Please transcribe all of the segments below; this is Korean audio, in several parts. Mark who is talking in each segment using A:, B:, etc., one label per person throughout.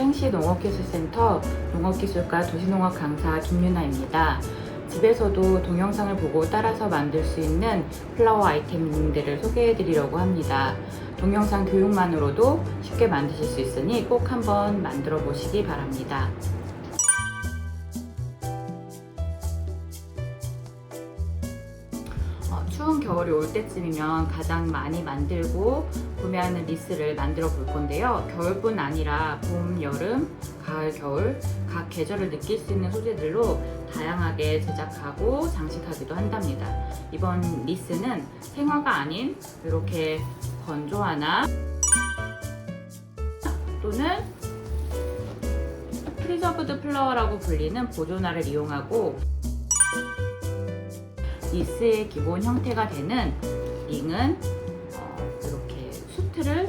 A: 수양시 농업기술센터 농업기술과 도시농업 강사 김유나입니다. 집에서도 동영상을 보고 따라서 만들 수 있는 플라워 아이템들을 소개해 드리려고 합니다. 동영상 교육만으로도 쉽게 만드실 수 있으니 꼭 한번 만들어 보시기 바랍니다. 추운 겨울이 올 때쯤이면 가장 많이 만들고 구매하는 리스를 만들어 볼 건데요. 겨울뿐 아니라 봄, 여름, 가을, 겨울 각 계절을 느낄 수 있는 소재들로 다양하게 제작하고 장식하기도 한답니다. 이번 리스는 생화가 아닌 이렇게 건조화나 또는 프리저브드 플라워라고 불리는 보존화를 이용하고 리스의 기본 형태가 되는 링은 이렇게 수트를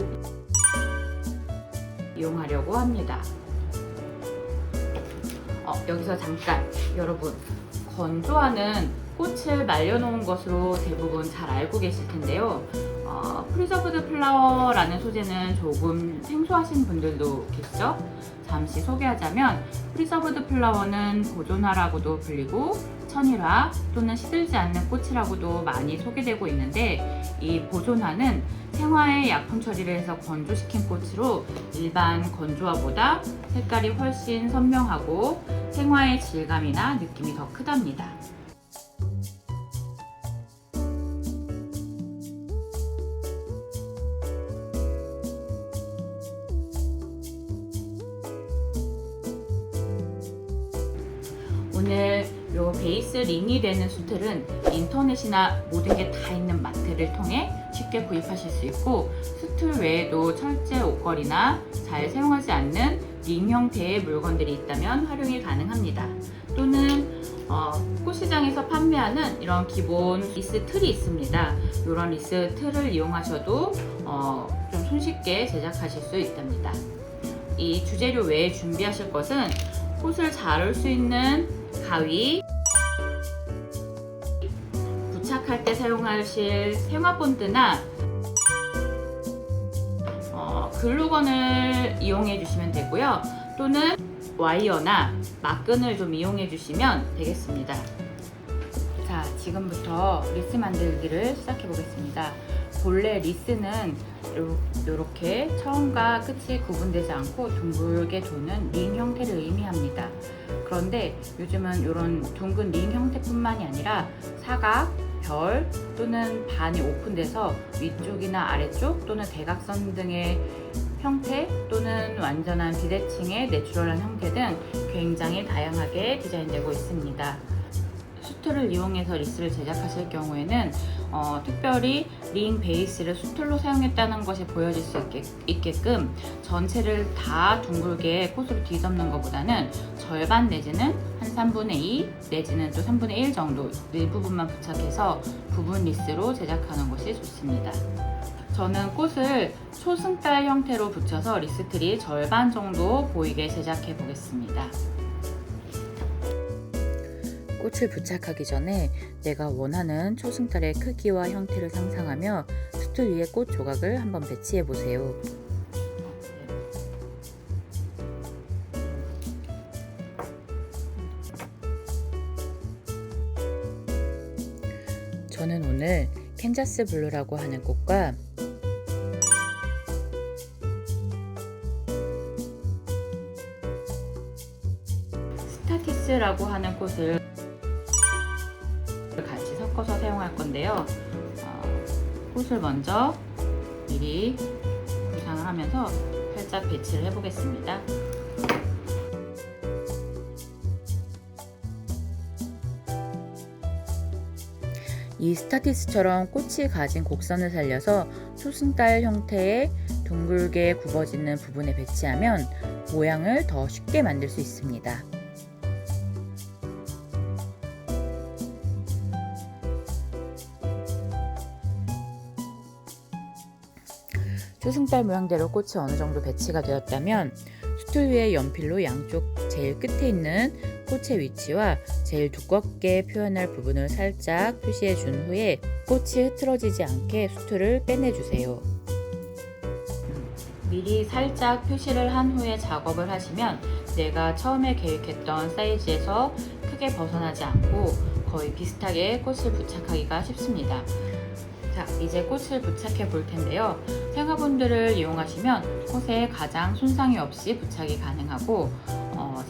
A: 이용하려고 합니다. 여기서 잠깐 여러분, 건조화는 꽃을 말려놓은 것으로 대부분 잘 알고 계실 텐데요. 프리저브드 플라워라는 소재는 조금 생소하신 분들도 계시죠? 잠시 소개하자면 프리저브드 플라워는 보존화라고도 불리고 천일화 또는 시들지 않는 꽃이라고도 많이 소개되고 있는데, 이 보존화는 생화의 약품 처리를 해서 건조시킨 꽃으로 일반 건조화보다 색깔이 훨씬 선명하고 생화의 질감이나 느낌이 더 크답니다. 오늘 요 베이스 링이 되는 수틀은 인터넷이나 모든 게 다 있는 마트를 통해 쉽게 구입하실 수 있고, 수틀 외에도 철제 옷걸이나 잘 사용하지 않는 링 형태의 물건들이 있다면 활용이 가능합니다. 또는 꽃시장에서 판매하는 이런 기본 리스 틀이 있습니다. 이런 리스 틀을 이용하셔도 좀 손쉽게 제작하실 수 있답니다. 이 주재료 외에 준비하실 것은 꽃을 자를 수 있는 가위, 부착할 때 사용하실 생화본드나 글루건을 이용해 주시면 되고요. 또는 와이어나 막끈을 좀 이용해 주시면 되겠습니다. 자, 지금부터 리스 만들기를 시작해 보겠습니다. 본래 리스는 이렇게 처음과 끝이 구분되지 않고 둥글게 도는 링 형태를 의미합니다. 그런데 요즘은 이런 둥근 링 형태뿐만이 아니라 사각, 별 또는 반이 오픈돼서 위쪽이나 아래쪽 또는 대각선 등의 형태 또는 완전한 비대칭의 내추럴한 형태 등 굉장히 다양하게 디자인되고 있습니다. 수틀을 이용해서 리스를 제작하실 경우에는 특별히 링 베이스를 수틀로 사용했다는 것이 보여질 수 있게끔 전체를 다 둥글게 꽃으로 뒤덮는 것보다는 절반 내지는 한 3분의 2 내지는 또 3분의 1 정도 일부분만 부착해서 부분 리스로 제작하는 것이 좋습니다. 저는 꽃을 초승달 형태로 붙여서 리스틀이 절반 정도 보이게 제작해 보겠습니다. 꽃을 부착하기 전에 내가 원하는 초승달의 크기와 형태를 상상하며 수틀 위에 꽃 조각을 한번 배치해 보세요. 저는 오늘 캔자스 블루라고 하는 꽃과 스타티스라고 하는 꽃을 같이 섞어서 사용할 건데요. 꽃을 먼저 미리 구상을 하면서 살짝 배치를 해보겠습니다. 이 스타티스처럼 꽃이 가진 곡선을 살려서 초승달 형태의 둥글게 굽어지는 부분에 배치하면 모양을 더 쉽게 만들 수 있습니다. 초승달 모양대로 꽃이 어느 정도 배치가 되었다면 수틀 위에 연필로 양쪽 제일 끝에 있는 꽃의 위치와 제일 두껍게 표현할 부분을 살짝 표시해 준 후에 꽃이 흐트러지지 않게 수틀을 빼내주세요. 미리 살짝 표시를 한 후에 작업을 하시면 내가 처음에 계획했던 사이즈에서 크게 벗어나지 않고 거의 비슷하게 꽃을 부착하기가 쉽습니다. 자, 이제 꽃을 부착해 볼 텐데요. 생화본드를 이용하시면 꽃에 가장 손상이 없이 부착이 가능하고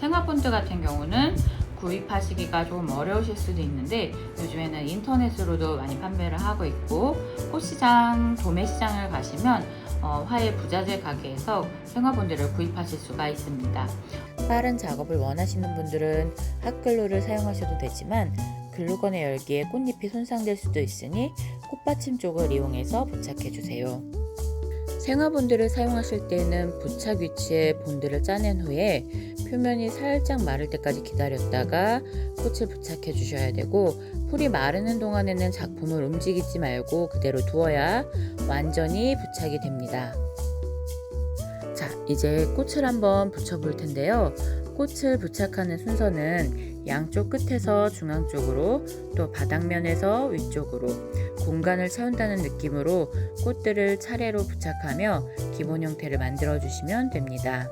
A: 생화본드 같은 경우는 구입하시기가 조금 어려우실 수도 있는데 요즘에는 인터넷으로도 많이 판매를 하고 있고 꽃시장, 도매시장을 가시면 화훼 부자재 가게에서 생화본드를 구입하실 수가 있습니다. 빠른 작업을 원하시는 분들은 핫글루를 사용하셔도 되지만 글루건의 열기에 꽃잎이 손상될 수도 있으니 꽃받침 쪽을 이용해서 부착해 주세요. 생화본드를 사용하실 때는 부착 위치에 본드를 짜낸 후에 표면이 살짝 마를 때까지 기다렸다가 꽃을 부착해 주셔야 되고, 풀이 마르는 동안에는 작품을 움직이지 말고 그대로 두어야 완전히 부착이 됩니다. 자, 이제 꽃을 한번 붙여 볼 텐데요. 꽃을 부착하는 순서는 양쪽 끝에서 중앙 쪽으로, 또 바닥면에서 위쪽으로 공간을 채운다는 느낌으로 꽃들을 차례로 부착하며 기본 형태를 만들어 주시면 됩니다.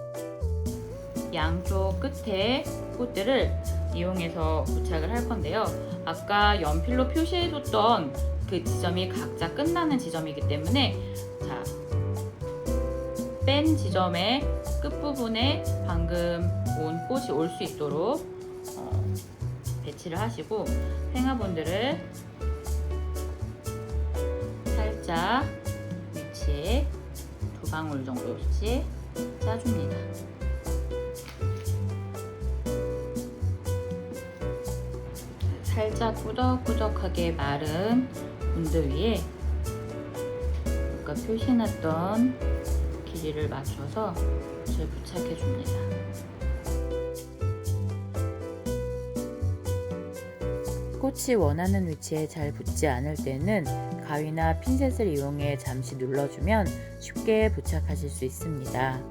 A: 양쪽 끝에 꽃들을 이용해서 부착을 할 건데요. 아까 연필로 표시해뒀던 그 지점이 각자 끝나는 지점이기 때문에 자, 뺀 지점의 끝부분에 방금 온 꽃이 올 수 있도록 배치를 하시고 생화본드를 살짝 위치에 2방울 정도씩 짜줍니다. 살짝 꾸덕꾸덕하게 마른 본드 위에 아까 표시해놨던 길이를 맞춰서 잘 부착해 줍니다. 꽃이 원하는 위치에 잘 붙지 않을 때는 가위나 핀셋을 이용해 잠시 눌러주면 쉽게 부착하실 수 있습니다.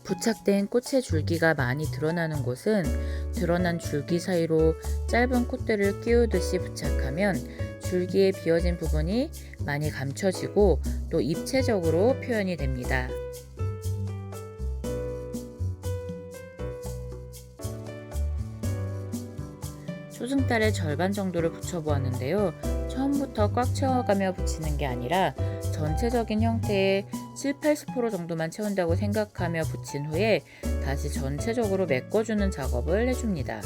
A: 부착된 꽃의 줄기가 많이 드러나는 곳은 드러난 줄기 사이로 짧은 콧대를 끼우듯이 부착하면 줄기에 비어진 부분이 많이 감춰지고 또 입체적으로 표현이 됩니다. 초승달의 절반 정도를 붙여보았는데요. 처음부터 꽉 채워가며 붙이는 게 아니라 전체적인 형태의 70~80% 정도만 채운다고 생각하며 붙인 후에 다시 전체적으로 메꿔주는 작업을 해줍니다.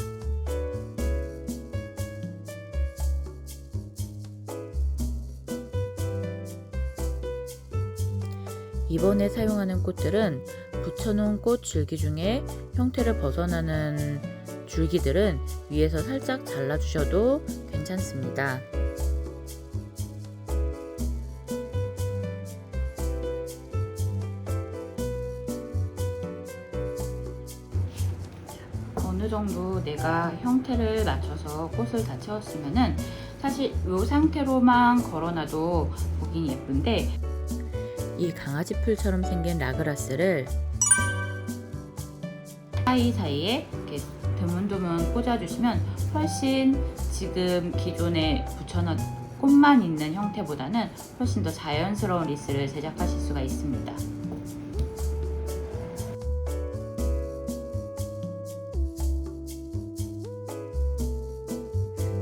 A: 이번에 사용하는 꽃들은 붙여놓은 꽃 줄기 중에 형태를 벗어나는 줄기들은 위에서 살짝 잘라주셔도 괜찮습니다. 어느 정도 내가 형태를 맞춰서 꽃을 다 채웠으면은 사실 이 상태로만 걸어놔도 보긴 예쁜데 이 강아지 풀처럼 생긴 라그라스를 사이사이에 이렇게 드문드문 꽂아주시면 훨씬 지금 기존에 붙여놓은 꽃만 있는 형태보다는 훨씬 더 자연스러운 리스를 제작하실 수가 있습니다.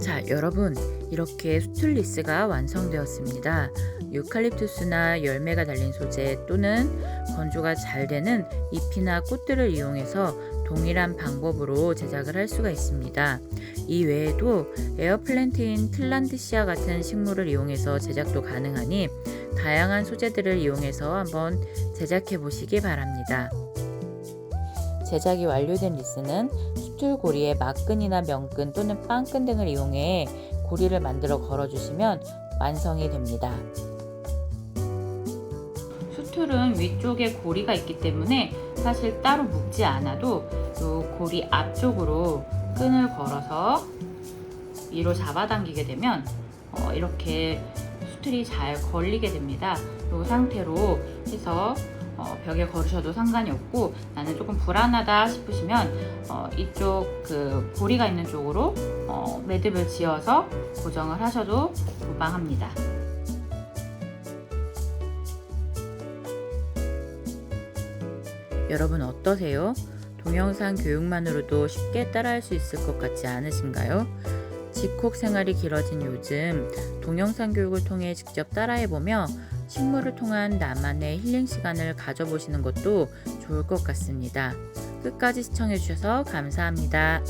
A: 자, 여러분, 이렇게 수툴리스가 완성되었습니다. 유칼립투스나 열매가 달린 소재 또는 건조가 잘 되는 잎이나 꽃들을 이용해서 동일한 방법으로 제작을 할 수가 있습니다. 이 외에도 에어플랜트인 틀란드시아 같은 식물을 이용해서 제작도 가능하니 다양한 소재들을 이용해서 한번 제작해 보시기 바랍니다. 제작이 완료된 리스는 수툴 고리에 막끈이나 면끈 또는 빵끈 등을 이용해 고리를 만들어 걸어주시면 완성이 됩니다. 수툴은 위쪽에 고리가 있기 때문에 사실 따로 묶지 않아도 이 고리 앞쪽으로 끈을 걸어서 위로 잡아당기게 되면 이렇게 수툴이 잘 걸리게 됩니다. 이 상태로 해서 벽에 걸으셔도 상관이 없고, 나는 조금 불안하다 싶으시면 이쪽 그 고리가 있는 쪽으로 매듭을 지어서 고정을 하셔도 무방합니다. 여러분 어떠세요? 동영상 교육만으로도 쉽게 따라할 수 있을 것 같지 않으신가요? 집콕 생활이 길어진 요즘 동영상 교육을 통해 직접 따라해보며 식물을 통한 나만의 힐링 시간을 가져보시는 것도 좋을 것 같습니다. 끝까지 시청해주셔서 감사합니다.